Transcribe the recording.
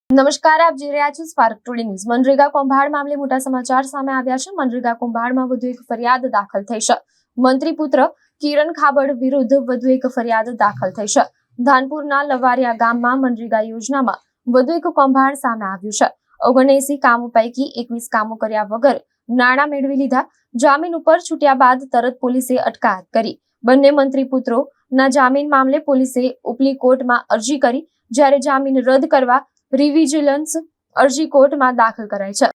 નમસ્કાર, આપ જોઈ રહ્યા છો સ્પાર્ક ટુડે ન્યૂઝ। મનરેગા કૌભાંડ મામલે મોટા સમાચાર સામે આવ્યા છે। મનરેગા કૌભાંડમાં વધુ એક ફરિયાદ દાખલ થઈ છે। મંત્રી પુત્ર કિરણ ખાબડ વિરુદ્ધ વધુ એક ફરિયાદ દાખલ થઈ છે। ધાનપુરના લવારિયા ગામમાં મનરેગા યોજનામાં વધુ એક કૌભાંડ સામે આવ્યું છે। 79 કામો પૈકી 21 કામો કર્યા વગર નાણાં મેળવી લીધા। જામીન ઉપર છૂટ્યા બાદ તરત પોલીસે અટકાયત કરી। બંને મંત્રી પુત્રોના જામીન મામલે પોલીસે ઉપલી કોર્ટમાં અરજી કરી, જ્યારે જામીન રદ કરવા રિવિજિલન્સ અરજી કોર્ટમાં દાખલ કરાઈ છે।